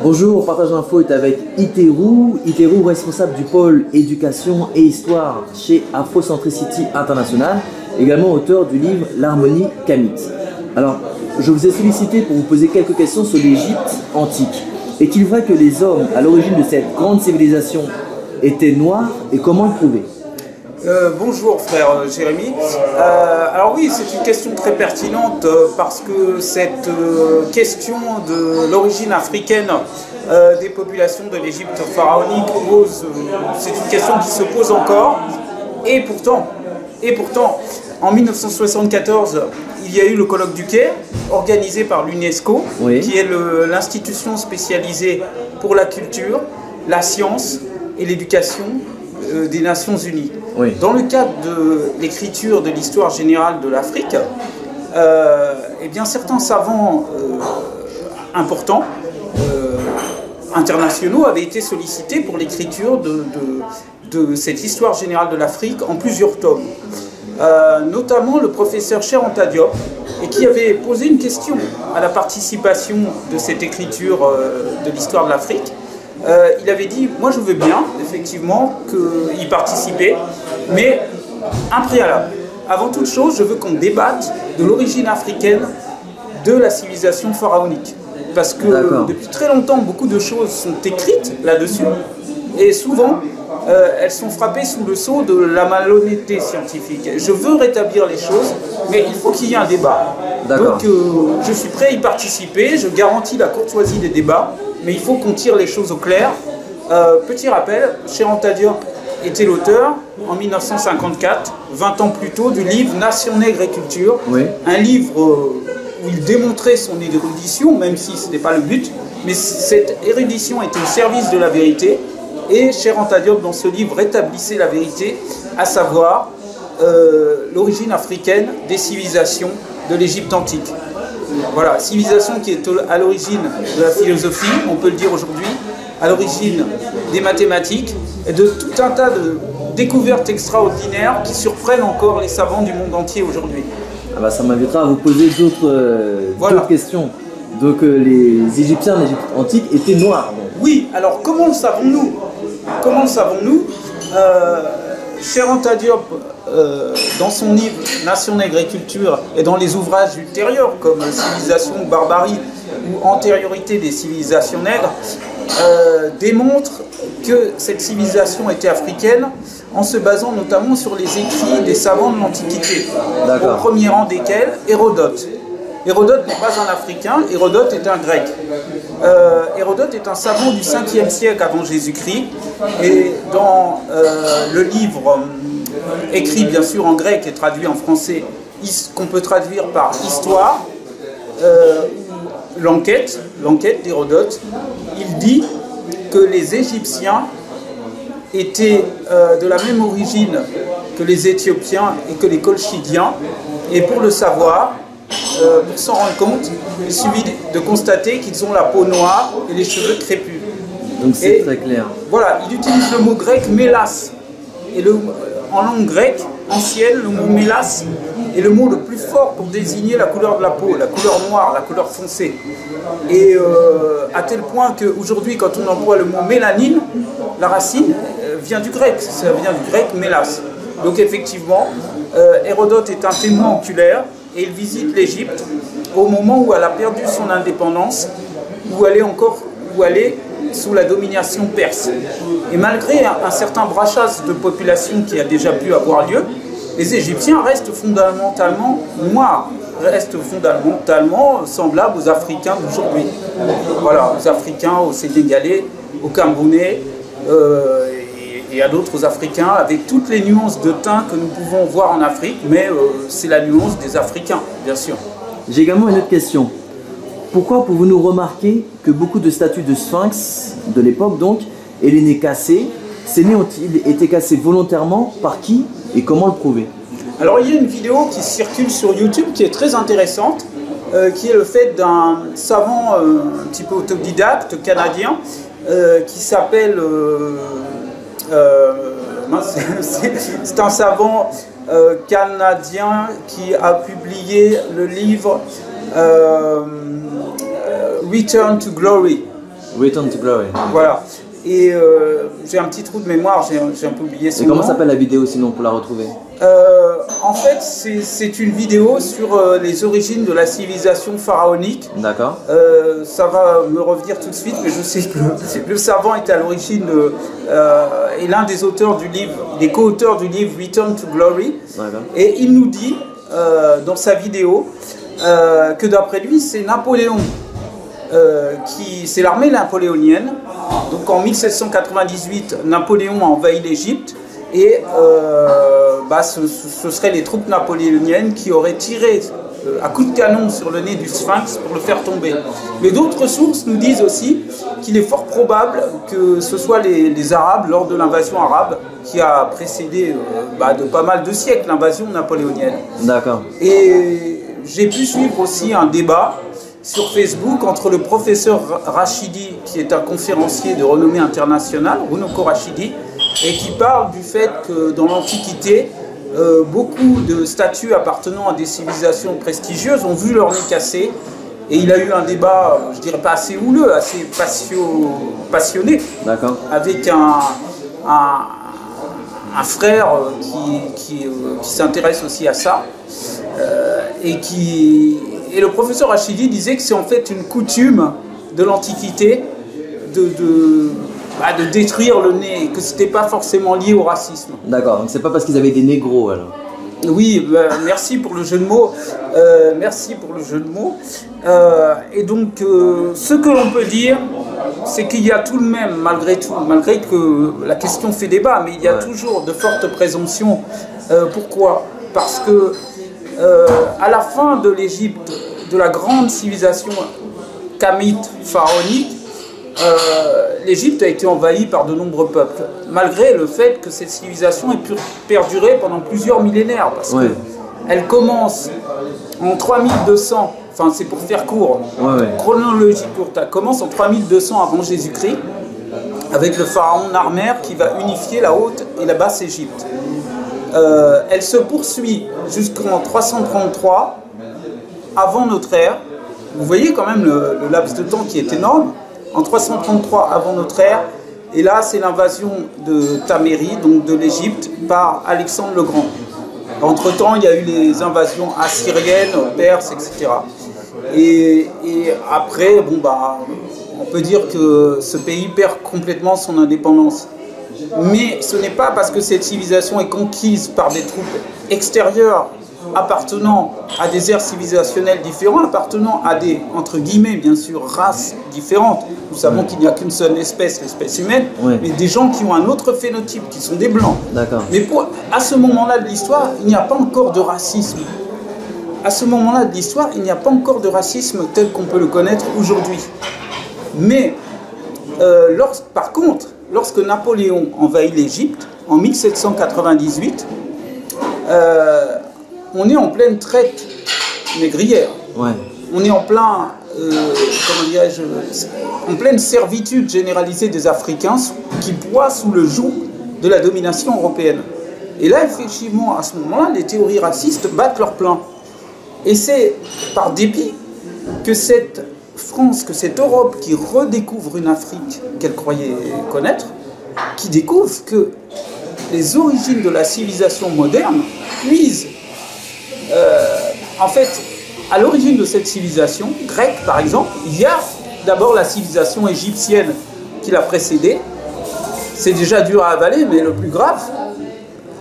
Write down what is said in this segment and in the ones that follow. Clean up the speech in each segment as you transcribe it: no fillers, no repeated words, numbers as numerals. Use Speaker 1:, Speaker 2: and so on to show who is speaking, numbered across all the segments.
Speaker 1: Bonjour, Partage l'info est avec Iterou, responsable du pôle éducation et histoire chez Afrocentricity International, également auteur du livre L'harmonie kamite. Alors, je vous ai sollicité pour vous poser quelques questions sur l'Égypte antique. Est-il vrai que les hommes à l'origine de cette grande civilisation étaient noirs et comment le prouver?
Speaker 2: Bonjour frère Jérémy. Alors oui, c'est une question très pertinente parce que cette question de l'origine africaine des populations de l'Égypte pharaonique c'est une question qui se pose encore. Et pourtant, en 1974, il y a eu le colloque du Caire organisé par l'UNESCO,
Speaker 1: oui, qui est
Speaker 2: l'institution spécialisée pour la culture, la science et l'éducation des Nations Unies.
Speaker 1: Oui.
Speaker 2: Dans le cadre de l'écriture de l'histoire générale de l'Afrique, eh bien certains savants importants, internationaux, avaient été sollicités pour l'écriture de cette histoire générale de l'Afrique en plusieurs tomes. Notamment le professeur Cheikh Anta Diop, et qui avait posé une question à la participation de cette écriture de l'histoire de l'Afrique. Il avait dit, moi je veux bien, effectivement, y participer, mais un préalable. Avant toute chose, je veux qu'on débatte de l'origine africaine de la civilisation pharaonique. Parce que depuis très longtemps, beaucoup de choses sont écrites là-dessus, et souvent, elles sont frappées sous le sceau de la malhonnêteté scientifique. Je veux rétablir les choses, mais il faut qu'il y ait un débat. Donc je suis prêt à y participer, je garantis la courtoisie des débats, mais il faut qu'on tire les choses au clair. Petit rappel, Cheikh Anta Diop était l'auteur, en 1954, 20 ans plus tôt, du livre Nation Nègre et Culture, oui, un livre où il démontrait son érudition, même si ce n'était pas le but, mais cette érudition était au service de la vérité, et Cheikh Anta Diop, dans ce livre, rétablissait la vérité, à savoir l'origine africaine des civilisations de l'Égypte antique. Voilà, civilisation qui est à l'origine de la philosophie, on peut le dire aujourd'hui, à l'origine des mathématiques et de tout un tas de découvertes extraordinaires qui surprennent encore les savants du monde entier aujourd'hui.
Speaker 1: Ah bah ça m'invitera à vous poser d'autres questions. Donc les Égyptiens d'Égypte antique étaient noirs. Donc.
Speaker 2: Oui, alors comment le savons-nous? Cheikh Anta Diop, dans son livre Nation Nègre et Culture et dans les ouvrages ultérieurs comme Civilisation ou Barbarie ou Antériorité des civilisations nègres, démontre que cette civilisation était africaine en se basant notamment sur les écrits des savants de l'Antiquité, au premier rang desquels Hérodote. Hérodote n'est pas un Africain, Hérodote est un Grec. Hérodote est un savant du 5e siècle avant Jésus-Christ, et dans le livre écrit bien sûr en grec et traduit en français, qu'on peut traduire par Histoire, l'enquête d'Hérodote, il dit que les Égyptiens étaient de la même origine que les Éthiopiens et que les Colchidiens, et pour le savoir, pour s'en rendre compte, il suffit de constater qu'ils ont la peau noire et les cheveux crépus.
Speaker 1: Donc c'est très clair.
Speaker 2: Voilà, il utilise le mot grec mélas. Et en langue grecque ancienne, le mot mélas est le mot le plus fort pour désigner la couleur de la peau, la couleur noire, la couleur foncée. Et à tel point qu'aujourd'hui, quand on emploie le mot mélanine, la racine vient du grec, ça vient du grec mélas. Donc effectivement, Hérodote est un témoin oculaire, et il visite l'Égypte au moment où elle a perdu son indépendance, où elle est sous la domination perse. Et malgré un certain brassage de population qui a déjà pu avoir lieu, les Égyptiens restent fondamentalement noirs, restent fondamentalement semblables aux Africains d'aujourd'hui. Voilà, aux Africains, aux Sénégalais, aux Camerounais, et à d'autres Africains, avec toutes les nuances de teint que nous pouvons voir en Afrique, mais c'est la nuance des Africains, bien sûr.
Speaker 1: J'ai également une autre question. Pourquoi pouvez-nous remarquer que beaucoup de statues de sphinx de l'époque, donc, et les nez cassés, ces nez ont-ils été cassés volontairement? Par qui et comment le prouver?
Speaker 2: Alors il y a une vidéo qui circule sur YouTube qui est très intéressante, qui est le fait d'un savant un petit peu autodidacte canadien qui s'appelle... c'est un savant canadien qui a publié le livre Return to Glory.
Speaker 1: Return to Glory.
Speaker 2: Voilà. Et j'ai un petit trou de mémoire, j'ai un peu oublié son
Speaker 1: nom. Et comment s'appelle la vidéo sinon pour la retrouver?
Speaker 2: En fait, c'est une vidéo sur les origines de la civilisation pharaonique.
Speaker 1: D'accord.
Speaker 2: Ça va me revenir tout de suite, mais je sais que le savant était à l'origine et l'un des auteurs du livre, des co-auteurs du livre Return to Glory. Et il nous dit dans sa vidéo que d'après lui, c'est Napoléon. C'est l'armée napoléonienne. Donc en 1798, Napoléon a envahi l'Égypte et ce seraient les troupes napoléoniennes qui auraient tiré à coups de canon sur le nez du Sphinx pour le faire tomber. Mais d'autres sources nous disent aussi qu'il est fort probable que ce soit les Arabes lors de l'invasion arabe qui a précédé de pas mal de siècles l'invasion napoléonienne.
Speaker 1: D'accord.
Speaker 2: Et j'ai pu suivre aussi un débat sur Facebook entre le professeur Rachidi, qui est un conférencier de renommée internationale, Runoko Rachidi, et qui parle du fait que dans l'Antiquité, beaucoup de statues appartenant à des civilisations prestigieuses ont vu leur nez cassé. Et il a eu un débat, je dirais pas assez houleux, assez passionné, avec un frère qui s'intéresse aussi à ça, et le professeur Rachidi disait que c'est en fait une coutume de l'Antiquité de détruire le nez, que ce n'était pas forcément lié au racisme.
Speaker 1: D'accord, donc c'est pas parce qu'ils avaient des négros alors.
Speaker 2: Oui, merci pour le jeu de mots. Et donc, ce que l'on peut dire, c'est qu'il y a tout de même, malgré tout, malgré que la question fait débat, mais il y a toujours de fortes présomptions. Pourquoi? Parce que à la fin de l'Égypte, de la grande civilisation kamite pharaonique, l'Égypte a été envahie par de nombreux peuples, malgré le fait que cette civilisation ait pu perdurer pendant plusieurs millénaires, parce qu'elle commence en 3200, enfin c'est pour faire court, chronologie courte, elle commence en 3200 avant Jésus-Christ, avec le pharaon Narmer qui va unifier la haute et la basse Égypte. Elle se poursuit jusqu'en 333 avant notre ère. Vous voyez quand même le laps de temps qui est énorme. En 333 avant notre ère, et là c'est l'invasion de Tamérie, donc de l'Égypte, par Alexandre le Grand. Entre-temps, il y a eu les invasions assyriennes, perses, etc. Et après, on peut dire que ce pays perd complètement son indépendance. Mais ce n'est pas parce que cette civilisation est conquise par des troupes extérieures appartenant à des aires civilisationnelles différentes, appartenant à des, entre guillemets bien sûr, races différentes. Nous savons qu'il n'y a qu'une seule espèce, l'espèce humaine, mais des gens qui ont un autre phénotype, qui sont des blancs. Mais à ce moment-là de l'histoire, il n'y a pas encore de racisme. À ce moment-là de l'histoire, il n'y a pas encore de racisme tel qu'on peut le connaître aujourd'hui. Mais, par contre, lorsque Napoléon envahit l'Égypte, en 1798, on est en pleine traite négrière. On est en plein, en pleine servitude généralisée des Africains qui boient sous le joug de la domination européenne. Et là, effectivement, à ce moment-là, les théories racistes battent leur plein. Et c'est par dépit que cette France, que cette Europe qui redécouvre une Afrique qu'elle croyait connaître, qui découvre que les origines de la civilisation moderne puisent en fait, à l'origine de cette civilisation grecque, par exemple, il y a d'abord la civilisation égyptienne qui l'a précédée. C'est déjà dur à avaler, mais le plus grave,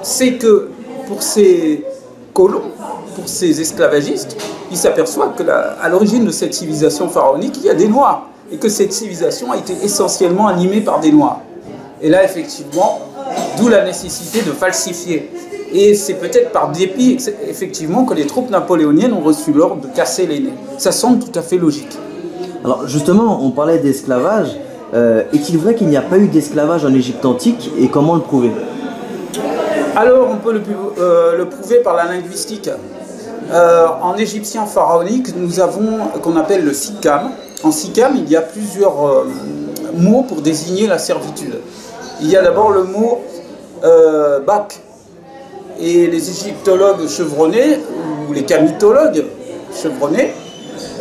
Speaker 2: c'est que pour ces colons, pour ces esclavagistes, ils s'aperçoivent qu'à l'origine de cette civilisation pharaonique, il y a des Noirs, et que cette civilisation a été essentiellement animée par des Noirs. Et là, effectivement, d'où la nécessité de falsifier. Et c'est peut-être par dépit, effectivement, que les troupes napoléoniennes ont reçu l'ordre de casser les nez. Ça semble tout à fait logique.
Speaker 1: Alors justement, on parlait d'esclavage. Est-il vrai qu'il n'y a pas eu d'esclavage en Égypte antique et comment le prouver?
Speaker 2: Alors, on peut le prouver par la linguistique. En égyptien pharaonique, nous avons qu'on appelle le sikam. En sikam, il y a plusieurs mots pour désigner la servitude. Il y a d'abord le mot bak. Et les égyptologues chevronnés, ou les kamitologues chevronnés,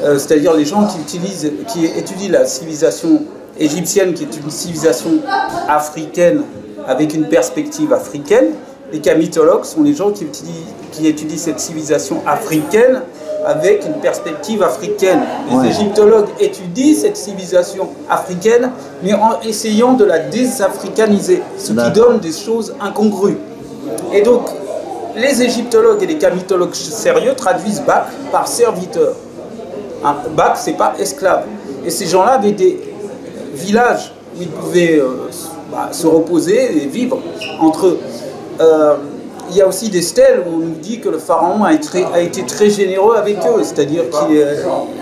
Speaker 2: c'est-à-dire les gens qui étudient la civilisation égyptienne qui est une civilisation africaine avec une perspective africaine. Les kamitologues sont les gens qui étudient cette civilisation africaine avec une perspective africaine. Les égyptologues étudient cette civilisation africaine, mais en essayant de la désafricaniser, ce qui donne des choses incongrues. Et donc, les égyptologues et les kamitologues sérieux traduisent Bak par serviteur. Bak, c'est pas esclave. Et ces gens-là avaient des villages où ils pouvaient se reposer et vivre entre eux. Il y a aussi des stèles où on nous dit que le pharaon a été très généreux avec eux, c'est-à-dire qu'il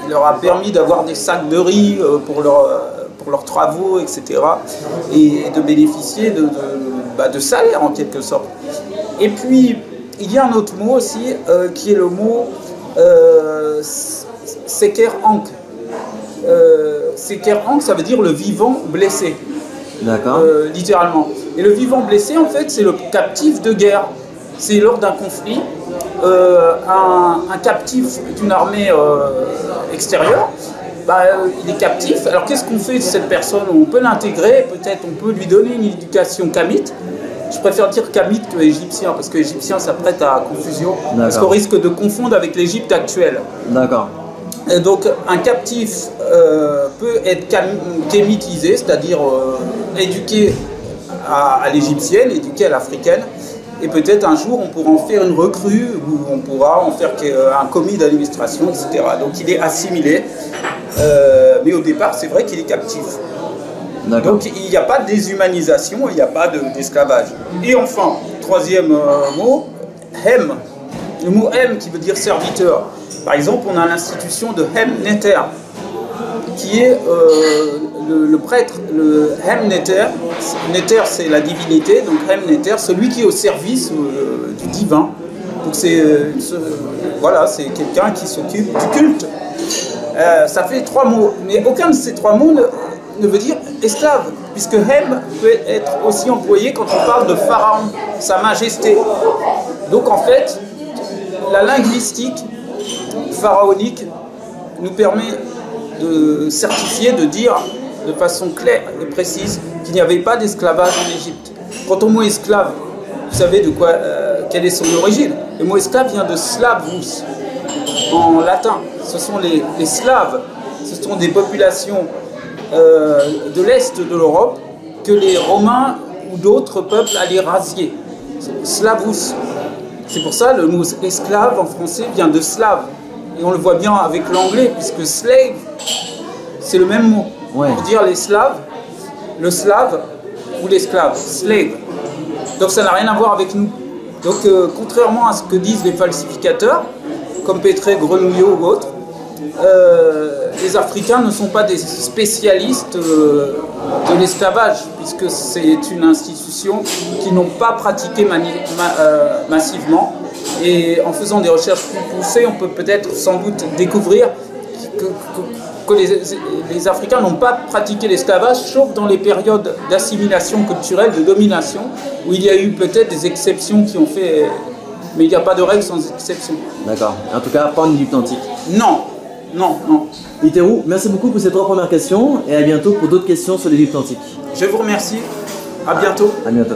Speaker 2: leur a permis d'avoir des sacs de riz pour leurs travaux, etc. Et de bénéficier de salaire en quelque sorte. Et puis, il y a un autre mot aussi qui est le mot Seker Ankh. Seker Ankh, ça veut dire le vivant blessé.
Speaker 1: D'accord.
Speaker 2: Littéralement. Et le vivant blessé, en fait, c'est le captif de guerre. C'est lors d'un conflit, un captif d'une armée extérieure, il est captif. Alors qu'est-ce qu'on fait de cette personne? On peut l'intégrer, peut-être on peut lui donner une éducation kamite. Je préfère dire kamite que égyptien, parce que égyptien ça prête à confusion, parce qu'on risque de confondre avec l'Égypte actuelle.
Speaker 1: D'accord.
Speaker 2: Et donc un captif peut être kémitisé, c'est-à-dire éduqué à l'égyptienne, éduqué à l'africaine. Et peut-être un jour, on pourra en faire une recrue, ou on pourra en faire un commis d'administration, etc. Donc il est assimilé, mais au départ, c'est vrai qu'il est captif. Donc il n'y a pas de déshumanisation, il n'y a pas d'esclavage. Et enfin, troisième mot, hem. Le mot hem qui veut dire serviteur. Par exemple, on a l'institution de Hem Neter, qui est le prêtre, le Hem Neter. Neter, c'est la divinité, donc Hem Neter, celui qui est au service du divin. Donc voilà, c'est quelqu'un qui s'occupe du culte. Ça fait trois mots, mais aucun de ces trois mots ne veut dire esclave, puisque Hem peut être aussi employé quand on parle de Pharaon, sa majesté. Donc en fait, la linguistique pharaonique nous permet de certifier, de dire de façon claire et précise qu'il n'y avait pas d'esclavage en Égypte. Quant au mot esclave, vous savez de quoi, quelle est son origine? Le mot esclave vient de slavus, en latin. Ce sont les Slaves, ce sont des populations de l'Est de l'Europe que les Romains ou d'autres peuples allaient rasier. Slavus. C'est pour ça le mot esclave en français vient de slave. Et on le voit bien avec l'anglais, puisque slave, c'est le même mot. Pour dire les Slaves, le slave ou l'esclave, slave. Donc ça n'a rien à voir avec nous. Donc contrairement à ce que disent les falsificateurs, comme Pétré, Grenouillot ou autres, les Africains ne sont pas des spécialistes de l'esclavage, puisque c'est une institution qu'ils n'ont pas pratiquée massivement. Et en faisant des recherches plus poussées, on peut peut-être sans doute découvrir que les Africains n'ont pas pratiqué l'esclavage, sauf dans les périodes d'assimilation culturelle, de domination, où il y a eu peut-être des exceptions qui ont fait... Mais il n'y a pas de règle sans exception.
Speaker 1: D'accord. En tout cas, pas en Égypte antique.
Speaker 2: Non. Non.
Speaker 1: Iterou, merci beaucoup pour ces trois premières questions et à bientôt pour d'autres questions sur l'Égypte antique.
Speaker 2: Je vous remercie. À bientôt.
Speaker 1: À bientôt.